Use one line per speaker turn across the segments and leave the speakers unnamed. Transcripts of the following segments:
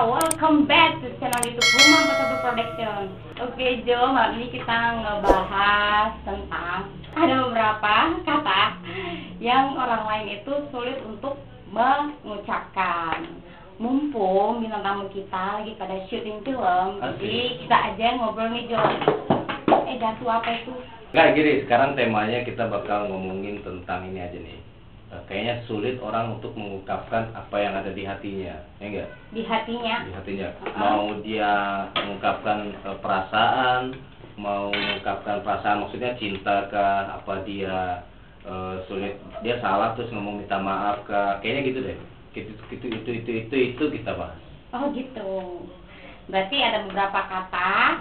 welcome back to channel YouTube Rumah 41 Production. Oke Jo, malam ini kita ngebahas tentang ada beberapa kata yang orang lain itu sulit untuk mengucapkan. Mumpung bintang tamu kita lagi pada syuting film, jadi kita aja ngobrol nih Jo. Jatuh apa itu?
Nggak gini, sekarang temanya kita bakal ngomongin tentang ini aja nih. Kayaknya sulit orang untuk mengungkapkan apa yang ada di hatinya, ya enggak?
Di hatinya?
Di hatinya. Mau dia mengungkapkan perasaan, mau mengungkapkan perasaan maksudnya cinta kah, apa dia sulit, dia salah terus ngomong minta maaf kah, kayaknya gitu deh. Itu kita bahas.
Oh gitu. Berarti ada beberapa kata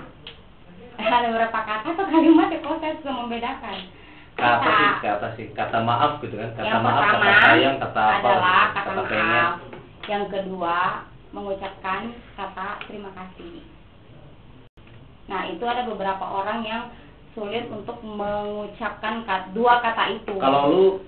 atau kalimat yang kok saya suka membedakan.
Kata maaf gitu kan, kata
yang
maaf,
pertama
kata sayang, kata apa,
adalah kata
pengen.
maaf. Yang kedua mengucapkan kata terima kasih. Nah itu ada beberapa orang yang sulit untuk mengucapkan dua kata itu.
Kalau lu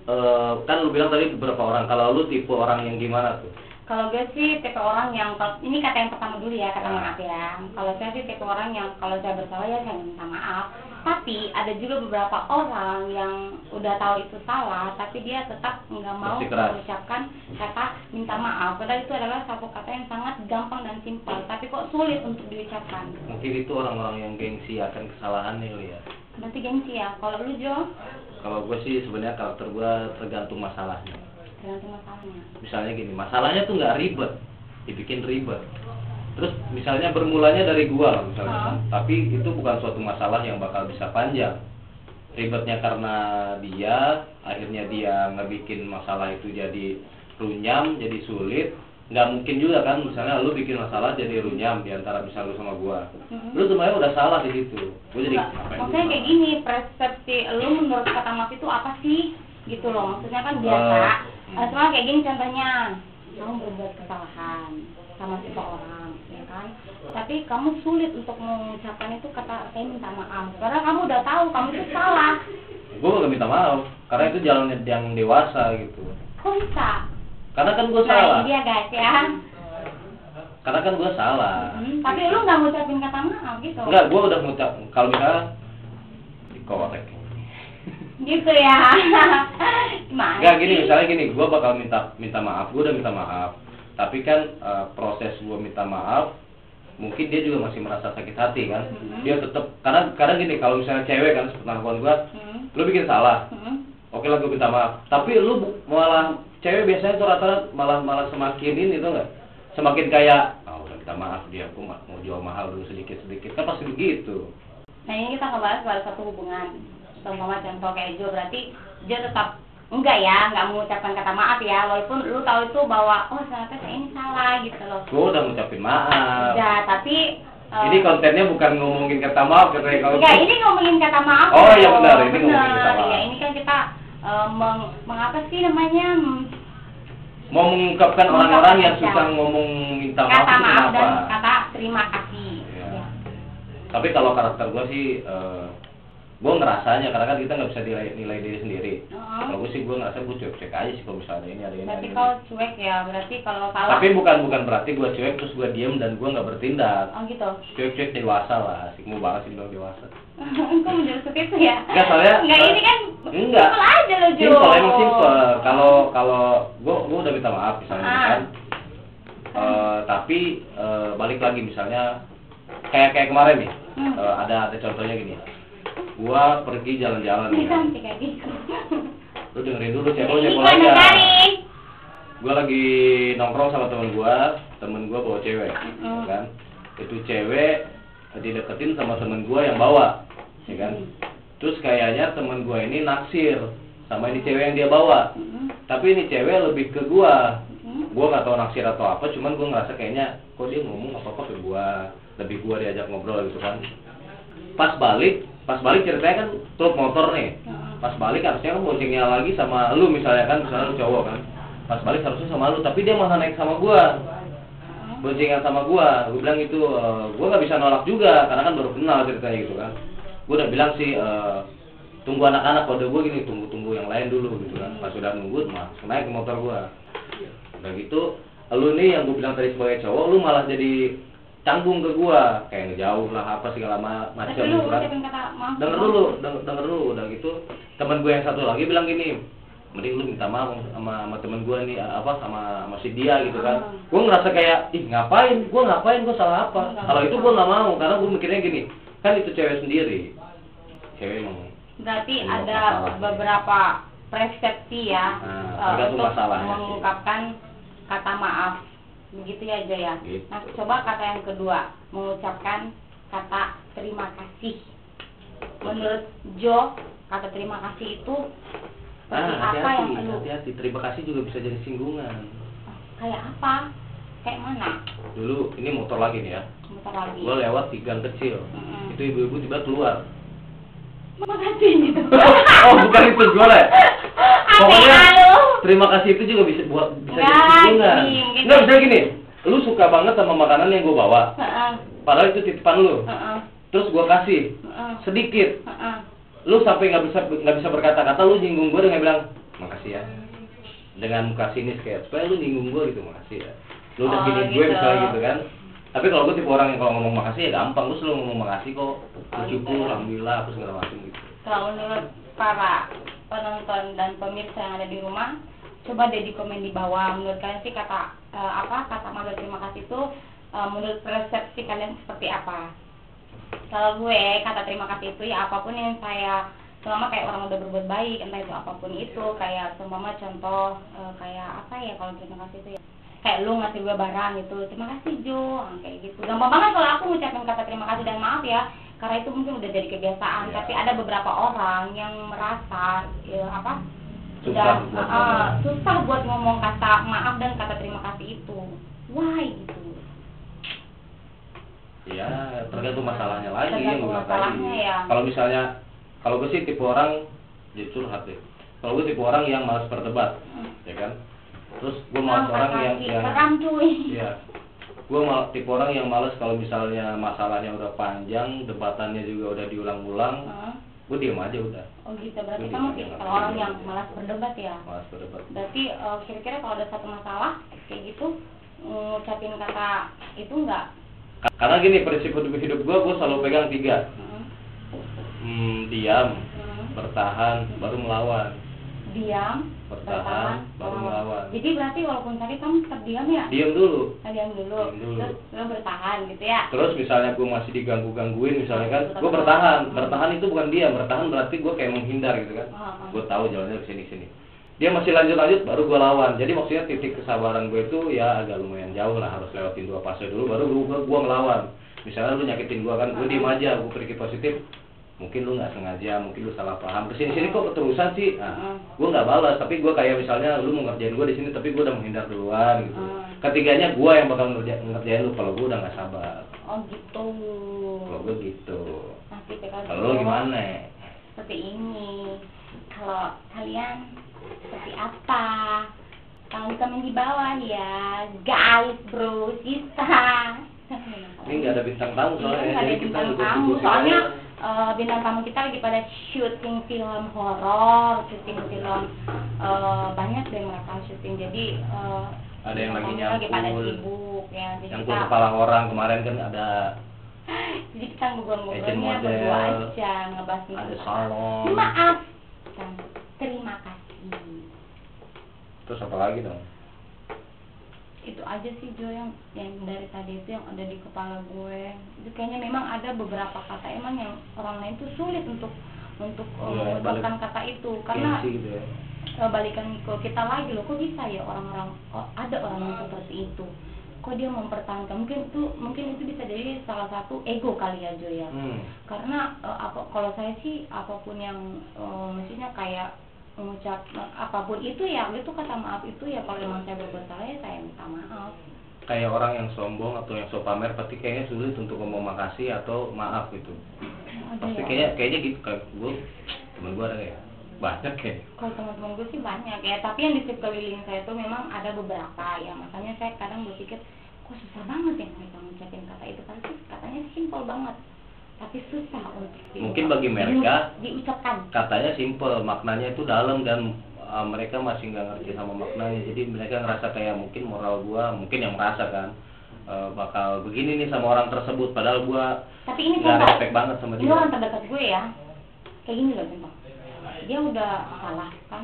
kan lu bilang tadi beberapa orang, kalau lu tipe orang yang gimana tuh?
Kalau gue sih tipe orang yang, ini kata yang pertama dulu ya, kata maaf ya. Kalau saya sih tipe orang yang kalau saya bersalah ya saya minta maaf. Tapi ada juga beberapa orang yang udah tahu itu salah, tapi dia tetap nggak mau mengucapkan kata minta maaf. Padahal itu adalah satu kata yang sangat gampang dan simpel, tapi kok sulit untuk diucapkan.
Mungkin itu orang-orang yang gengsi akan kesalahannya kali ya.
Berarti gengsi ya. Kalau lu Jo?
Kalau gue sih sebenarnya karakter gue tergantung masalahnya.
Tergantung masalahnya. Misalnya
gini, masalahnya tuh nggak ribet, dibikin ribet. Terus misalnya bermulanya dari gua misalnya, tapi itu bukan suatu masalah yang bakal bisa panjang. Ribetnya karena dia, akhirnya dia ngebikin masalah itu jadi runyam, jadi sulit. Nggak mungkin juga kan, misalnya lu bikin masalah jadi runyam di antara misalnya lu sama gua. Lu sebenarnya udah salah di situ. Gua jadi
maksudnya kayak gini, persepsi lu menurut kata maaf itu apa sih? Gitu loh, maksudnya kan biasa. Cuma kayak gini contohnya, kamu berbuat kesalahan sama seseorang, ya kan? Tapi kamu sulit untuk mengucapkan itu kata saya minta maaf. Karena kamu udah tahu kamu itu salah.
Gue gak minta maaf, karena itu jalan yang dewasa gitu.
Kok bisa?
Karena kan gue salah.
Nah ini dia guys ya.
Karena kan gue salah.
Tapi lu nggak ngucapin kata maaf gitu?
Enggak, gue udah ngucap. Kalau misalnya dikorek.
Gitu ya.
Enggak gini, misalnya gini, gue bakal minta maaf, gue udah minta maaf. Tapi kan proses gue minta maaf, mungkin dia juga masih merasa sakit hati kan. Dia tetap karena gini, kalau misalnya cewek kan sepengetahuan gue, lu bikin salah, oke lah gue minta maaf. Tapi lu malah cewek biasanya tuh rata-rata malah semakin ini tuh nggak, semakin kayak, udah minta maaf dia, aku mau jual mahal dulu sedikit kan pasti begitu.
Nah ini kita ngebahas pada satu hubungan. Contoh kayak Jo, berarti dia tetap enggak mengucapkan kata maaf ya, walaupun lu tahu itu bahwa ternyata saya ini salah gitu loh.
Gua udah ngucapin maaf.
Ya, tapi
ini kontennya bukan ngomongin kata maaf katanya kalau.
Enggak, ini ngomongin kata maaf.
Oh iya benar, ini ngomongin kata maaf.
Ya, ini kan kita mengapa sih namanya?
Mau mengungkapkan orang-orang yang susah ngomong minta maaf
kata
itu
maaf
kenapa?
Dan kata terima kasih.
Ya. Tapi kalau karakter gua sih gue ngerasanya, karena kan kita nggak bisa nilai diri sendiri. Kalau gue sih gue ngerasa gue cuek-cuek aja sih kalau misalnya ini ada ini.
Berarti kau cuek ya, berarti kalau salah.
Tapi bukan berarti gue cuek terus gue diem dan gue nggak bertindak.
Oh gitu.
Cuek-cuek dewasa lah, asik mau banget sih bilang dewasa.
Kok menjadi seperti itu ya?
Enggak, soalnya.
Enggak, ini kan.
Enggak.
Simpel aja loh Jo.
Simpel, emang simpel. Kalau gue udah minta maaf misalnya kan. Tapi balik lagi misalnya kayak kemarin nih. Ada contohnya gini. Gua pergi jalan-jalan ya.
Cantik aja.
Lu dengerin dulu cewek aja. Gua lagi nongkrong sama temen gua bawa cewek, kan? Itu cewek dideketin sama temen gua yang bawa, ya kan? Terus kayaknya temen gua ini naksir sama ini cewek yang dia bawa. Tapi ini cewek lebih ke gua. Gua nggak tahu naksir atau apa, cuman gua ngerasa kayaknya kok dia ngomong apa-apa ke gua, lebih gua diajak ngobrol gitu kan. Pas balik ceritanya kan truk motor nih. Pas balik harusnya kan boncengnya lagi sama lu misalnya lu cowok kan. Pas balik harusnya sama lu, tapi dia malah naik sama gua. Boncengan sama gua. Gua bilang itu gua nggak bisa nolak juga karena kan baru kenal ceritanya gitu kan. Gua udah bilang sih tunggu anak-anak, kode gua gini, tunggu yang lain dulu gitu kan. Pas udah nunggu naik ke motor gua. Udah gitu lu nih yang gue bilang tadi sebagai cowok, lu malah jadi canggung ke gua, kayak ngejauh lah apa segala macam gitu kan. Denger dulu, udah gitu teman gue yang satu lagi bilang gini, mending lu minta maaf sama teman gue nih apa sama si dia gitu kan. Gue ngerasa kayak ngapain gue salah apa. Kalau itu gue nggak mau karena gue mikirnya gini, kan itu cewek sendiri, cewek emang
berarti ada beberapa persepsi ya untuk mengungkapkan kata maaf. Begitu ya Jo ya.
Gitu.
Nah coba kata yang kedua, mengucapkan kata terima kasih. Menurut Jo, kata terima kasih itu seperti apa yang lu?
Hati-hati, terima kasih juga bisa jadi singgungan.
Kayak apa? Kayak mana?
Dulu ini motor lagi nih ya.
Motor lagi.
Gue lewat di gang kecil. Itu ibu-ibu tiba keluar.
Makasih gitu.
Oh bukan itu gue lah. Pokoknya terima kasih itu juga bisa jadi singgungan. Nggak bisa gini. Lu suka banget sama makanan yang gue bawa. Padahal itu titipan lu. Terus gue kasih sedikit. Lu sampai nggak bisa berkata-kata, lu nyinggung gue dengan bilang makasih ya. Dengan muka sinis kayak supaya lu nyinggung gue gitu, makasih ya. Lu udah gini gue misalnya gitu kan. Tapi kalau gue tipe orang yang kalau ngomong makasih ya gampang, lu selalu ngomong makasih kok. Bersyukur, alhamdulillah, apa segala macam gitu.
Kalau menurut para penonton dan pemirsa yang ada di rumah, coba deh di komen di bawah. Menurut kalian sih kata maaf dan terima kasih itu menurut persepsi kalian seperti apa? Kalau gue kata terima kasih itu ya apapun yang saya selama kayak orang udah berbuat baik, entah itu apapun itu, kayak seumpama contoh kayak apa ya kalau terima kasih itu ya kayak lu ngasih gue barang gitu, terima kasih Jo, kayak gitu. Gampang banget kalau aku ngucapin kata terima kasih dan maaf ya, karena itu mungkin udah jadi kebiasaan. Tapi ada beberapa orang yang merasa susah buat ngomong kata maaf dan kata terima kasih itu. Why gitu?
Ya tergantung masalahnya lagi.
Ya.
Kalau misalnya, kalau gue sih tipe orang jadi curhat deh. Kalau gue tipe orang yang malas berdebat, ya kan? Terus gue malas orang yang ya, gue tipe orang yang malas kalau misalnya masalahnya udah panjang, debatannya juga udah diulang-ulang, gue diam aja udah.
Oh gitu, berarti kamu kalau orang yang malas berdebat ya?
Malas berdebat.
Berarti kira-kira kalau ada satu masalah kayak gitu, ngucapin kata itu enggak?
Karena gini, prinsip hidup gue selalu pegang 3. Diam, bertahan, baru melawan.
Diam, bertahan,
baru melawan.
Jadi berarti walaupun tadi kamu tetap diam ya?
Diam dulu.
Diam dulu. Terus lo bertahan gitu ya?
Terus misalnya gue masih digangguin misalnya kan, gue bertahan. Bertahan itu bukan diam, bertahan berarti gue kayak menghindar gitu kan. Gue tahu jalannya ke sini. Dia masih lanjut, baru gue lawan. Jadi maksudnya titik kesabaran gue itu ya agak lumayan jauh lah, harus lewatin 2 fase dulu, baru gue ngelawan. Misalnya lu nyakitin gue kan, gue diem aja, gue pikir positif. Mungkin lu nggak sengaja, mungkin lu salah paham. Kesini kok keterusan sih. Gue nggak balas, tapi gue kayak misalnya lu mau ngerjain gue di sini, tapi gue udah menghindar duluan gitu. Ketiganya gue yang bakal ngerjain lu kalau gue udah nggak sabar.
Oh gitu.
Kalau gue gitu. Kalau lu gimana?
Seperti ini. Kalau kalian seperti apa? Komen di bawah ya, guys, bro, sista.
Ini nggak ada bintang tamu soalnya.
Nggak ada bintang tamu soalnya. Bintang tamu kita lagi pada syuting film horor, syuting film banyak deh mereka syuting. Jadi
ada yang lagi nyangkul,
pada sibuk ya. Jadi
nyangkul kepala orang kemarin kan ada.
Jadi kita ngobrol-ngobrolnya berdua aja ngebahas
ada salon.
Maaf dan terima kasih.
Terus apa lagi dong?
Itu aja sih Jo yang dari tadi itu yang ada di kepala gue. Itu kayaknya memang ada beberapa kata emang yang orang lain tuh sulit untuk mengucapkan kata itu karena
gitu ya.
Balikan ke kita lagi loh, kok bisa ya orang-orang ada orang yang seperti itu, kok dia mempertahankan, mungkin itu bisa jadi salah satu ego kali ya Jo ya. Karena kalau saya sih apapun yang maksudnya kayak mengucap apapun itu ya, itu kata maaf itu ya kalau memang saya berbuat salah ya saya minta maaf.
Kayak orang yang sombong atau yang so pamer pasti kayaknya sulit untuk ngomong makasih atau maaf gitu. Pasti kayaknya gitu. Kayak gue, temen gue ada ya banyak kayak. Kalau
teman-teman gue sih banyak ya, tapi yang di sekeliling saya tuh memang ada beberapa ya. Makanya saya kadang berpikir kok susah banget ya mereka ngucapin kata itu, pasti katanya simpel banget. Tapi susah untuk
mungkin bagi mereka
diucapkan.
Katanya simpel, maknanya itu dalam dan mereka masih nggak ngerti sama maknanya, jadi mereka ngerasa kayak mungkin moral gua, mungkin yang merasa kan bakal begini nih sama orang tersebut, padahal gua
tapi ini
nggak
contoh,
respect banget sama
ini
dia.
orang terdekat gue ya, kayak gini loh contoh, dia udah salah kan,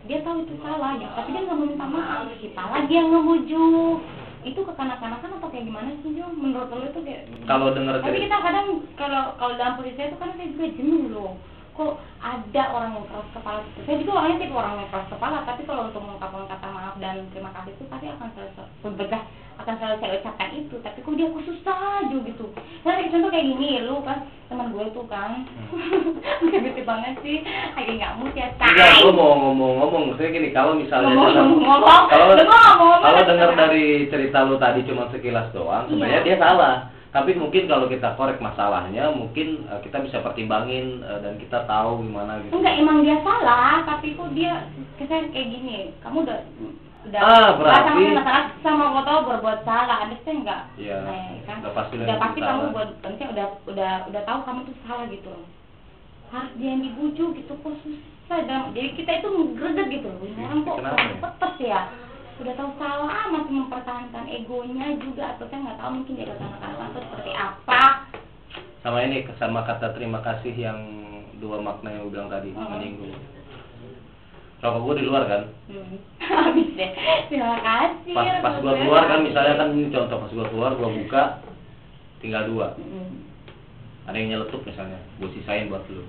dia tahu itu salah ya, tapi dia nggak mau minta maaf, kita lagi yang ngebujuk. Itu kekanak-kanakan atau kayak gimana sih Jo? Menurut lo itu kayak
Kalau denger
tapi
cerita,
kita kadang kalau dalam posisi saya itu kan saya juga jenuh loh. Kok ada orang yang keras kepala? Saya juga orangnya tipe orang yang keras kepala, tapi kalau untuk mengungkapkan kata maaf dan terima kasih itu pasti akan selalu saya ucapkan itu. Tapi kok dia kok susah aja gitu. Nah, kayak contoh kayak gini, lu kan teman gue tuh kan, gede banget sih, lagi nggak mood ya.
enggak, gue mau ngomong, maksudnya gini, kalau misalnya
ngomong,
kalau dengar dari cerita lu tadi cuma sekilas doang, sebenarnya dia salah. Tapi mungkin kalau kita korek masalahnya, mungkin kita bisa pertimbangin dan kita tahu gimana gitu.
Enggak, emang dia salah, tapi kok dia kayak gini, kamu udah
berarti
sama foto berbuat salah, understand nggak?
Iya.
Kan?
Udah
pasti kamu udah tahu kamu tuh salah gitu. Harus dia yang dibujuk gitu, kok susah. Jadi kita itu greget gitu loh. Orang kok petes ya. Udah tahu salah, masih mempertahankan egonya juga, atau saya nggak tahu mungkin dia kata-kata atau seperti apa.
Sama ini, sama kata terima kasih yang dua makna yang gue bilang tadi, menyinggung. Kalau gue di luar kan,
habis deh, terima kasih.
Pas gue keluar kan, misalnya kan ini contoh, pas gue keluar, gue buka, tinggal 2. Ada yang nyeletuk misalnya, gue sisain buat lu.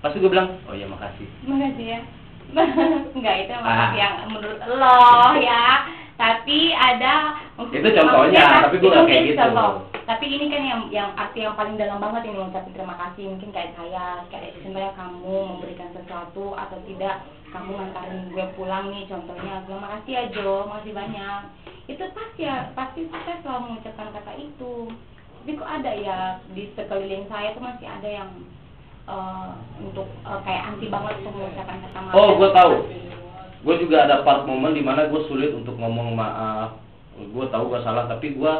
Pasti gue bilang, oh iya makasih.
Makasih ya. Enggak, itu makasih yang menurut lo ya. Tapi ada
itu contohnya, tapi gue gak kayak gitu.
Tapi ini kan yang arti yang paling dalam banget ini, mengucapkan terima kasih. Mungkin kayak saya, kayak sebenarnya kamu memberikan sesuatu atau tidak, kamu ngantarin gue pulang nih, contohnya gue makasih ya Jo, makasih banyak. Itu pasti saya selalu mengucapkan kata itu. Tapi kok ada ya di sekeliling saya tuh masih ada yang untuk kayak anti banget untuk mengucapkan kata maaf.
Oh, gue tahu. Gue juga ada part momen dimana gue sulit untuk ngomong maaf. Gue tahu gue salah, tapi gue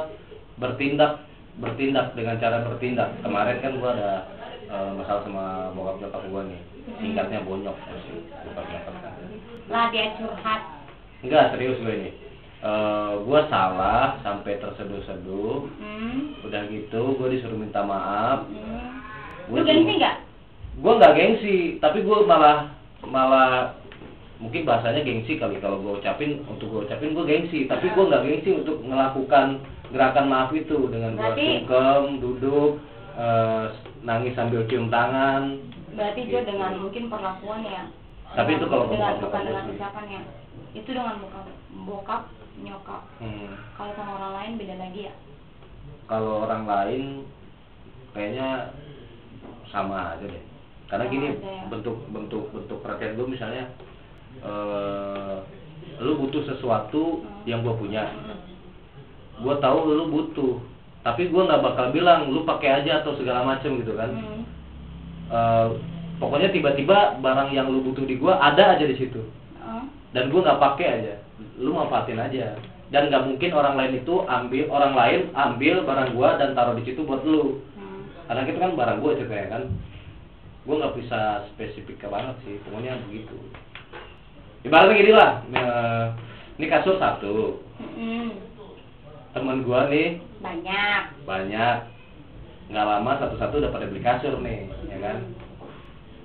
bertindak dengan cara bertindak. Kemarin kan gue ada masalah sama bokap nyokap gue nih, singkatnya bonyok sih, bokap nyokap kan.
Lah dia curhat.
Enggak, serius gue ini. Gue salah sampai terseduh-seduh. Udah gitu, gue disuruh minta maaf.
Lu gengsi nggak?
Gue nggak gengsi, tapi gue malah mungkin bahasanya gengsi kali kalau gue ucapin gue gengsi, tapi gue nggak gengsi untuk melakukan gerakan maaf itu dengan gue sungkem, duduk, nangis sambil cium tangan.
Berarti
gitu.
Dia dengan mungkin perlakuan ya.
Tapi itu kalau
bukan dengan ucapan ya. Itu dengan bokap nyokap. Kalau sama orang lain beda lagi ya.
Kalau orang lain kayaknya sama aja deh. Karena gini, ya. bentuk perhatian gue misalnya, lu butuh sesuatu yang gue punya. Gue tahu lu butuh, tapi gue nggak bakal bilang lu pakai aja atau segala macem gitu kan. Pokoknya tiba-tiba barang yang lu butuh di gue ada aja di situ, dan gue nggak pakai aja, lu manfaatin aja. Dan nggak mungkin orang lain ambil barang gue dan taruh di situ buat lu, karena itu kan barang gue ceritanya kan. Gue nggak bisa spesifik banget sih, pokoknya begitu. Ibaratnya gini lah, ini kasur 1, temen gue nih banyak, nggak lama satu-satu udah pada beli kasur nih, ya kan.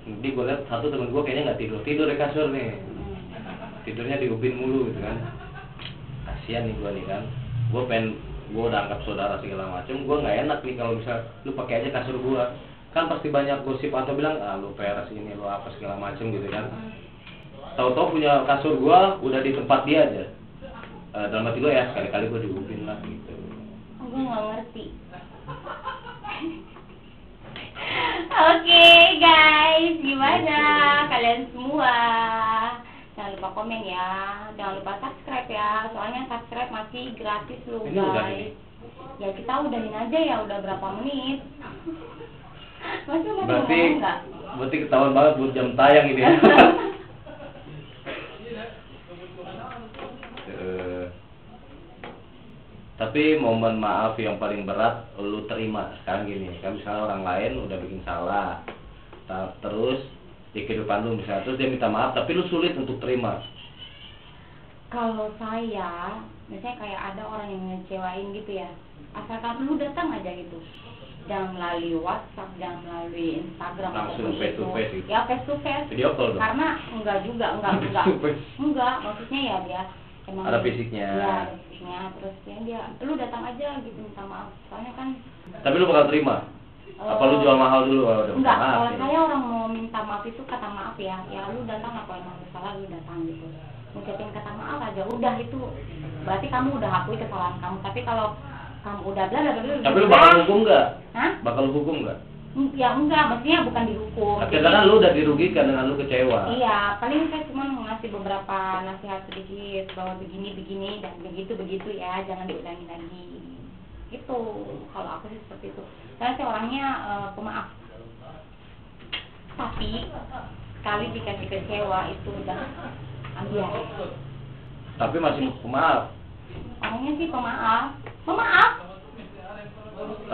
Jadi gue lihat satu temen gue kayaknya nggak tidur di kasur nih, tidurnya di ubin mulu gitu kan. Kasian nih gue nih kan, gue udah anggap saudara segala macem, gue nggak enak nih kalau misal lu pakai aja kasur gue. Kan pasti banyak gosip atau bilang, lu peres ini, lu apa segala macem gitu kan. Tahu-tahu punya kasur gua udah di tempat dia aja. Dalam hati gua ya sekali-kali gua diubin lah gitu.
Gua nggak ngerti. Oke, guys, gimana kalian semua? Jangan lupa komen ya, jangan lupa subscribe ya. Soalnya subscribe masih gratis loh guys. Ya kita udahin aja ya, udah berapa menit?
Berarti ketahuan banget buat jam tayang ini ya. Tapi momen maaf yang paling berat lu terima sekarang gini kan, misalnya orang lain udah bikin salah, terus di kehidupan lu misalnya, terus dia minta maaf tapi lu sulit untuk terima?
Kalau saya, misalnya kayak ada orang yang ngecewain gitu ya, asalkan lu datang aja gitu, jangan melalui WhatsApp, jangan melalui Instagram,
Langsung face to face gitu.
ya face to face.
Video call dong.
Karena enggak, maksudnya ya dia emang
Ada fisiknya.
ya ada fisiknya, terus ya dia lu datang aja gitu minta maaf, soalnya kan
Tapi lu bakal terima? Apa lu jual mahal dulu kalau udah minta
enggak,
maaf?
kalau
Ya?
saya orang mau minta maaf itu kata maaf ya lu datang, apa emang salah lu datang gitu, ngucapin kata maaf aja udah, itu berarti kamu udah akui kesalahan kamu. Tapi kalau kamu udah bla bla bla,
Tapi lu bakal hukum nggak?
Hah?
Bakal lu hukum nggak?
Ya enggak, maksudnya bukan dihukum.
Tapi kan lu udah dirugikan dengan lu kecewa.
Iya, paling saya cuma ngasih beberapa nasihat sedikit bahwa begini dan begitu ya, jangan diulangi lagi. Itu kalau aku sih seperti itu. Karena saya orangnya pemaaf. Tapi sekali dikasih kecewa itu udah ambiar.
Tapi masih pemaaf.
Orangnya sih pemaaf. Pemaaf.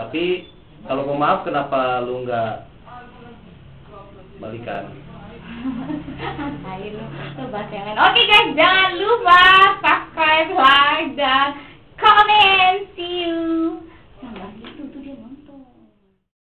Tapi kalau pemaaf kenapa lu nggak balikan?
Ayo lu bahas yang lain. Oke guys, jangan lupa subscribe, like, dan comment. See you.